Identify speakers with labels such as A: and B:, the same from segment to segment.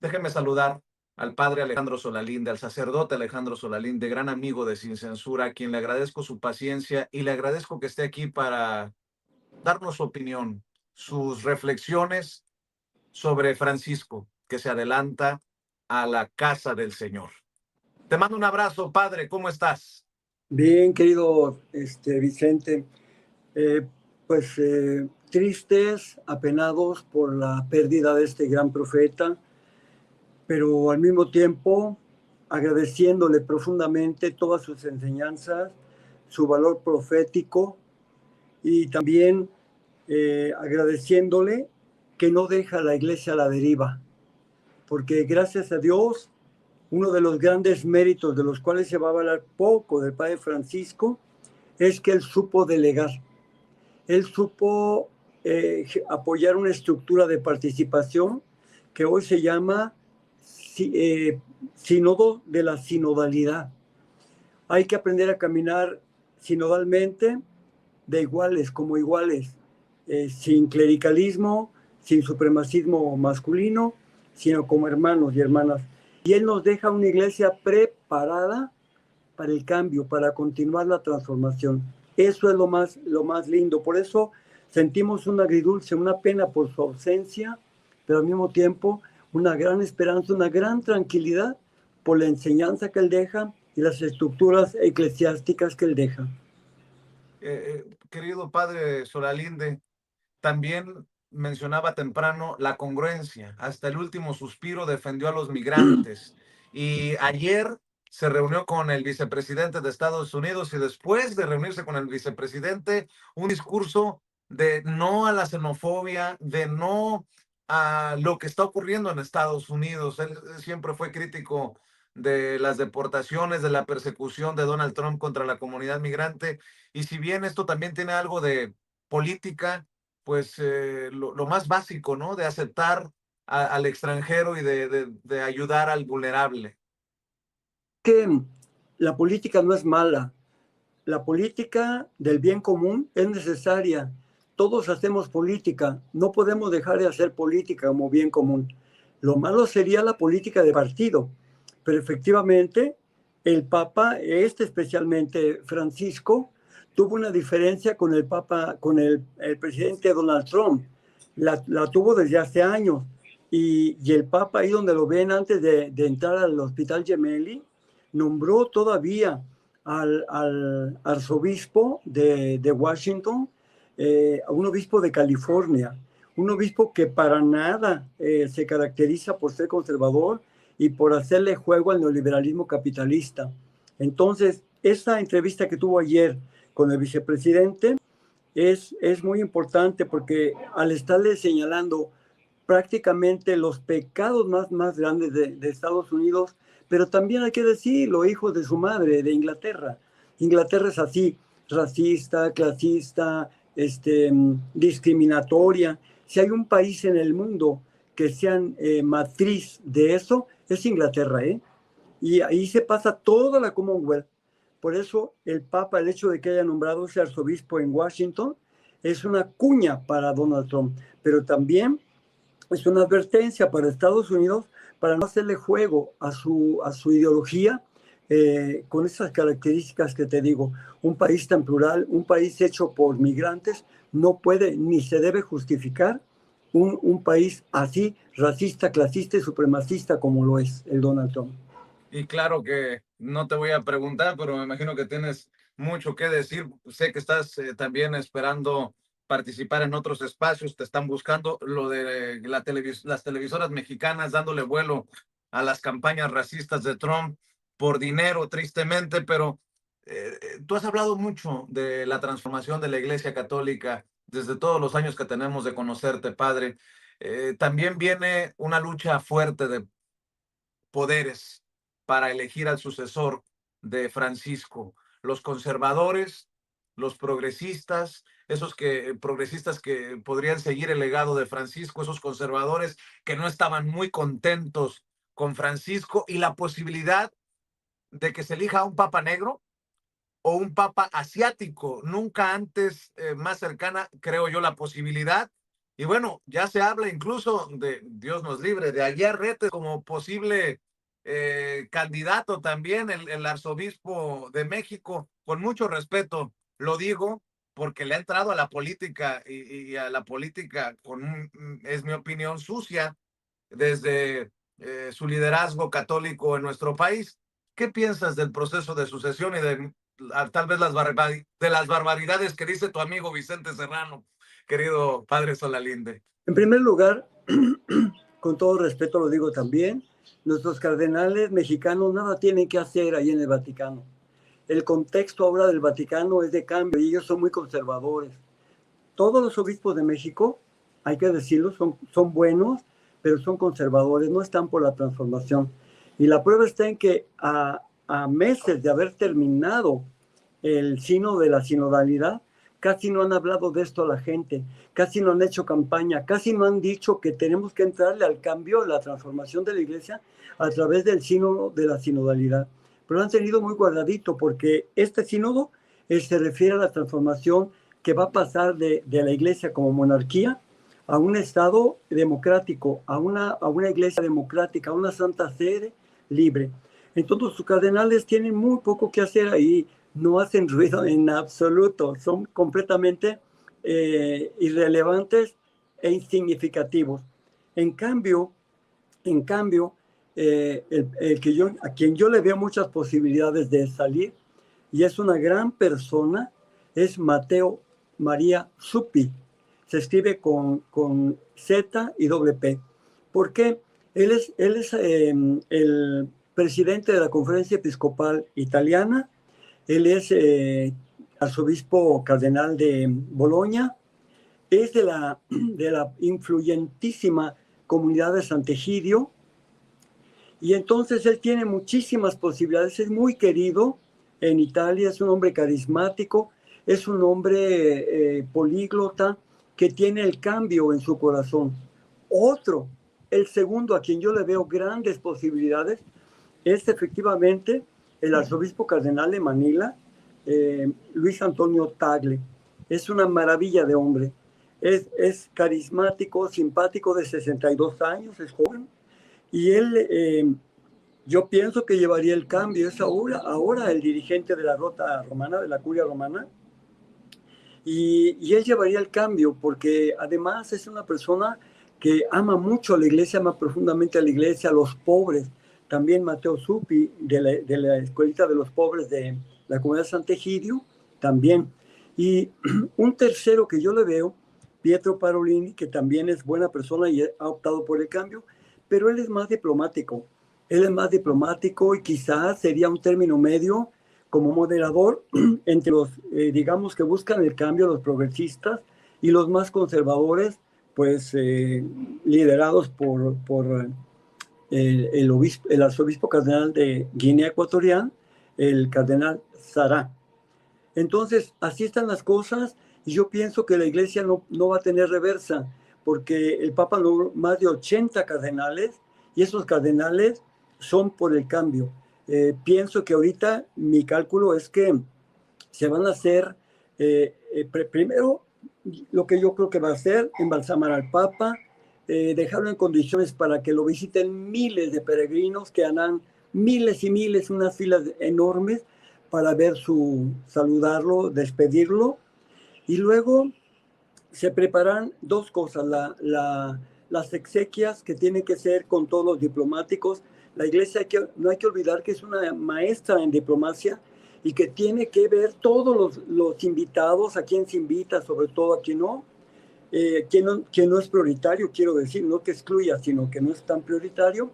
A: Déjeme saludar al padre Alejandro Solalinde, al sacerdote Alejandro Solalinde, gran amigo de Sin Censura, a quien le agradezco su paciencia y le agradezco que esté aquí para darnos su opinión, sus reflexiones sobre Francisco, que se adelanta a la casa del Señor. Te mando un abrazo, padre, ¿cómo estás?
B: Bien, querido Vicente, eh, tristes, apenados por la pérdida de este gran profeta, pero al mismo tiempo agradeciéndole profundamente todas sus enseñanzas, su valor profético y también agradeciéndole que no deja a la iglesia a la deriva, porque gracias a Dios, uno de los grandes méritos de los cuales se va a hablar poco del Padre Francisco es que él supo delegar. Él supo apoyar una estructura de participación que hoy se llama sínodo de la sinodalidad. Hay que aprender a caminar sinodalmente de iguales como iguales, sin clericalismo, sin supremacismo masculino, sino como hermanos y hermanas. Y Él nos deja una iglesia preparada para el cambio, para continuar la transformación. Eso es lo más lindo. Por eso sentimos un agridulce, una pena por su ausencia, pero al mismo tiempo una gran esperanza, una gran tranquilidad por la enseñanza que él deja y las estructuras eclesiásticas que él deja.
A: Querido padre Solalinde, también mencionaba temprano la congruencia. Hasta el último suspiro defendió a los migrantes. Y ayer se reunió con el vicepresidente de Estados Unidos y después de reunirse con el vicepresidente, un discurso de no a la xenofobia, de no a lo que está ocurriendo en Estados Unidos. Él siempre fue crítico de las deportaciones, de la persecución de Donald Trump contra la comunidad migrante. Y si bien esto también tiene algo de política, pues lo más básico, ¿no? De aceptar al extranjero y de ayudar al vulnerable.
B: Que la política no es mala, la política del bien común es necesaria. Todos hacemos política, no podemos dejar de hacer política como bien común. Lo malo sería la política de partido, pero efectivamente el Papa, especialmente Francisco, tuvo una diferencia con el Papa, con el presidente Donald Trump. La tuvo desde hace años. Y el Papa, ahí donde lo ven antes de entrar al Hospital Gemelli, nombró todavía al arzobispo de Washington, a un obispo de California, un obispo que para nada se caracteriza por ser conservador y por hacerle juego al neoliberalismo capitalista. Entonces, esa entrevista que tuvo ayer con el vicepresidente es muy importante porque al estarle señalando prácticamente los pecados más grandes de Estados Unidos, pero también hay que decirlo, hijos de su madre, de Inglaterra. Inglaterra es así, racista, clasista, discriminatoria. Si hay un país en el mundo que sean matriz de eso, es Inglaterra, ¿eh? Y ahí se pasa toda la Commonwealth. Por eso el Papa, el hecho de que haya nombrado ese arzobispo en Washington, es una cuña para Donald Trump, pero también es una advertencia para Estados Unidos para no hacerle juego a su ideología con esas características que te digo. Un país tan plural, un país hecho por migrantes, no puede ni se debe justificar un país así, racista, clasista y supremacista como lo es el Donald Trump.
A: Y claro que no te voy a preguntar, pero me imagino que tienes mucho que decir. Sé que estás también esperando participar en otros espacios, te están buscando lo de las televisoras mexicanas dándole vuelo a las campañas racistas de Trump por dinero, tristemente, pero tú has hablado mucho de la transformación de la Iglesia Católica desde todos los años que tenemos de conocerte, padre. También viene una lucha fuerte de poderes para elegir al sucesor de Francisco. Los conservadores, los progresistas, esos que progresistas que podrían seguir el legado de Francisco, esos conservadores que no estaban muy contentos con Francisco y la posibilidad de que se elija un papa negro o un papa asiático. Nunca antes más cercana, creo yo, la posibilidad. Y bueno, ya se habla incluso de, Dios nos libre, de Aguiar Retes como posible candidato también, el arzobispo de México, con mucho respeto, lo digo, porque le ha entrado a la política y a la política con, es mi opinión, sucia desde su liderazgo católico en nuestro país. ¿Qué piensas del proceso de sucesión y de tal vez de las barbaridades que dice tu amigo Vicente Serrano, querido padre Solalinde?
B: En primer lugar, con todo respeto lo digo también, nuestros cardenales mexicanos nada tienen que hacer ahí en el Vaticano. El contexto ahora del Vaticano es de cambio y ellos son muy conservadores. Todos los obispos de México, hay que decirlo, son buenos, pero son conservadores, no están por la transformación. Y la prueba está en que a meses de haber terminado el sínodo de la sinodalidad, casi no han hablado de esto a la gente, casi no han hecho campaña, casi no han dicho que tenemos que entrarle al cambio, a la transformación de la iglesia a través del sínodo de la sinodalidad. Pero lo han tenido muy guardadito porque este sínodo se refiere a la transformación que va a pasar de la iglesia como monarquía a un estado democrático, a una iglesia democrática, a una santa sede libre. Entonces sus cardenales tienen muy poco que hacer ahí, no hacen ruido en absoluto, son completamente irrelevantes e insignificativos. En cambio, a quien yo le veo muchas posibilidades de salir, y es una gran persona, es Mateo María Zuppi. Se escribe con Z y doble P. ¿Por qué? Él es el presidente de la Conferencia Episcopal Italiana, él es arzobispo cardenal de Bolonia, es de la influyentísima comunidad de Sant'Egidio, y entonces él tiene muchísimas posibilidades, es muy querido en Italia, es un hombre carismático, es un hombre políglota que tiene el cambio en su corazón. Otro, el segundo a quien yo le veo grandes posibilidades, es efectivamente el arzobispo cardenal de Manila, Luis Antonio Tagle. Es una maravilla de hombre. Es carismático, simpático, de 62 años, es joven. Y él, yo pienso que llevaría el cambio. Es ahora el dirigente de la Rota Romana, de la Curia Romana. Y él llevaría el cambio porque además es una persona que ama mucho a la iglesia, ama profundamente a la iglesia, a los pobres. También Mateo Zuppi, de la Escuelita de los Pobres de la Comunidad de Sant'Egidio, también. Y un tercero que yo le veo, Pietro Parolini, que también es buena persona y ha optado por el cambio, pero él es más diplomático. Él es más diplomático y quizás sería un término medio como moderador entre los, digamos, que buscan el cambio, los progresistas, y los más conservadores, pues liderados por el arzobispo cardenal de Guinea Ecuatorial, el cardenal Sará. Entonces, así están las cosas, y yo pienso que la iglesia no va a tener reversa, porque el Papa nombró más de 80 cardenales, y esos cardenales son por el cambio. Pienso que ahorita mi cálculo es que se van a hacer, primero, lo que yo creo que va a hacer, embalsamar al Papa, dejarlo en condiciones para que lo visiten miles de peregrinos, que harán miles y miles, unas filas enormes para saludarlo, despedirlo, y luego se preparan dos cosas, las exequias que tienen que ser con todos los diplomáticos. La iglesia no hay que olvidar que es una maestra en diplomacia y que tiene que ver todos los invitados, a quién se invita, sobre todo a quién no, quien no es prioritario, quiero decir, no que excluya, sino que no es tan prioritario.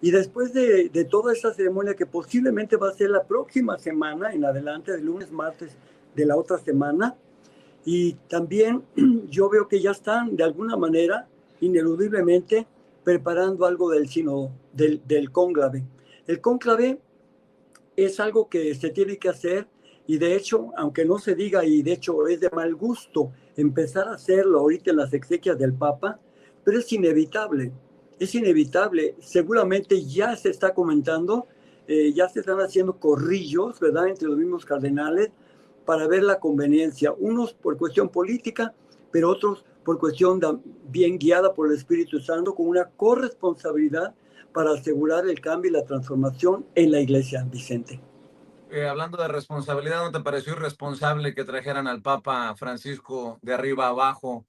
B: Y después de toda esta ceremonia, que posiblemente va a ser la próxima semana, en adelante, de lunes, martes de la otra semana, y también yo veo que ya están, de alguna manera, ineludiblemente, preparando algo del sínodo, del cónclave. El cónclave es algo que se tiene que hacer, y de hecho, aunque no se diga, y de hecho es de mal gusto empezar a hacerlo ahorita en las exequias del Papa, pero es inevitable, seguramente ya se está comentando, ya se están haciendo corrillos, ¿verdad?, entre los mismos cardenales, para ver la conveniencia, unos por cuestión política, pero otros por cuestión bien guiada por el Espíritu Santo, con una corresponsabilidad para asegurar el cambio y la transformación en la iglesia, Vicente.
A: Hablando de responsabilidad, ¿no te pareció irresponsable que trajeran al Papa Francisco de arriba abajo,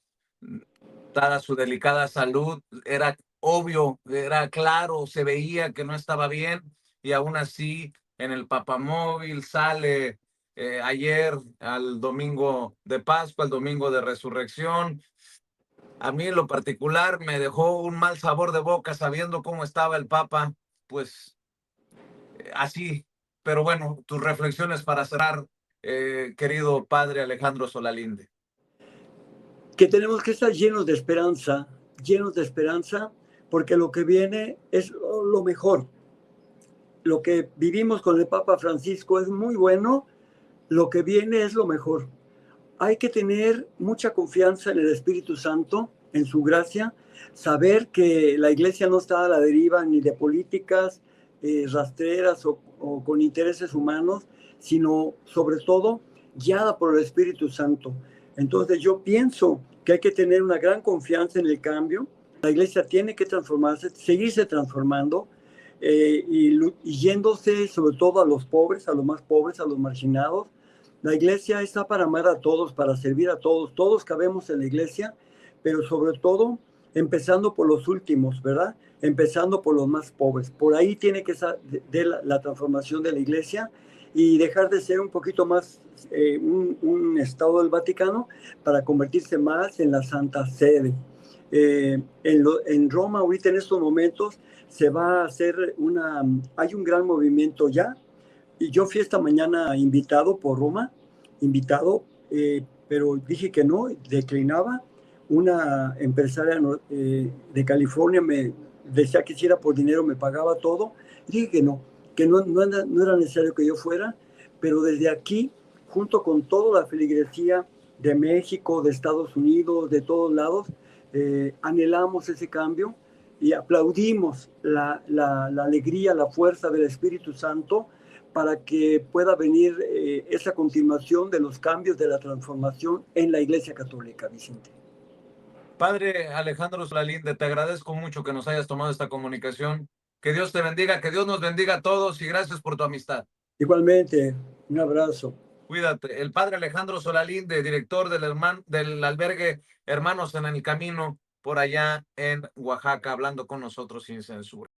A: dada su delicada salud? Era obvio, era claro, se veía que no estaba bien y aún así en el papamóvil sale ayer al domingo de Pascua, al domingo de Resurrección. A mí en lo particular me dejó un mal sabor de boca sabiendo cómo estaba el Papa, pues así. Pero bueno, tus reflexiones para cerrar, querido padre Alejandro Solalinde.
B: Que tenemos que estar llenos de esperanza, porque lo que viene es lo mejor. Lo que vivimos con el Papa Francisco es muy bueno, lo que viene es lo mejor. Hay que tener mucha confianza en el Espíritu Santo, en su gracia, saber que la iglesia no está a la deriva ni de políticas rastreras o con intereses humanos, sino sobre todo guiada por el Espíritu Santo. Entonces yo pienso que hay que tener una gran confianza en el cambio. La iglesia tiene que transformarse, seguirse transformando y yéndose sobre todo a los pobres, a los más pobres, a los marginados. La iglesia está para amar a todos, para servir a todos. Todos cabemos en la iglesia, pero sobre todo empezando por los últimos, ¿verdad? Empezando por los más pobres. Por ahí tiene que ser la transformación de la iglesia y dejar de ser un poquito más un Estado del Vaticano para convertirse más en la Santa Sede. En Roma, ahorita en estos momentos, se va a hacer hay un gran movimiento ya. Y yo fui esta mañana invitado por Roma, pero dije que no, declinaba. Una empresaria de California me decía que si era por dinero me pagaba todo. Dije que no era necesario que yo fuera, pero desde aquí, junto con toda la feligresía de México, de Estados Unidos, de todos lados, anhelamos ese cambio y aplaudimos la alegría, la fuerza del Espíritu Santo para que pueda venir esa continuación de los cambios, de la transformación en la Iglesia Católica, Vicente.
A: Padre Alejandro Solalinde, te agradezco mucho que nos hayas tomado esta comunicación. Que Dios te bendiga, que Dios nos bendiga a todos y gracias por tu amistad.
B: Igualmente, un abrazo.
A: Cuídate. El padre Alejandro Solalinde, director del albergue Hermanos en el Camino, por allá en Oaxaca, hablando con nosotros sin censura.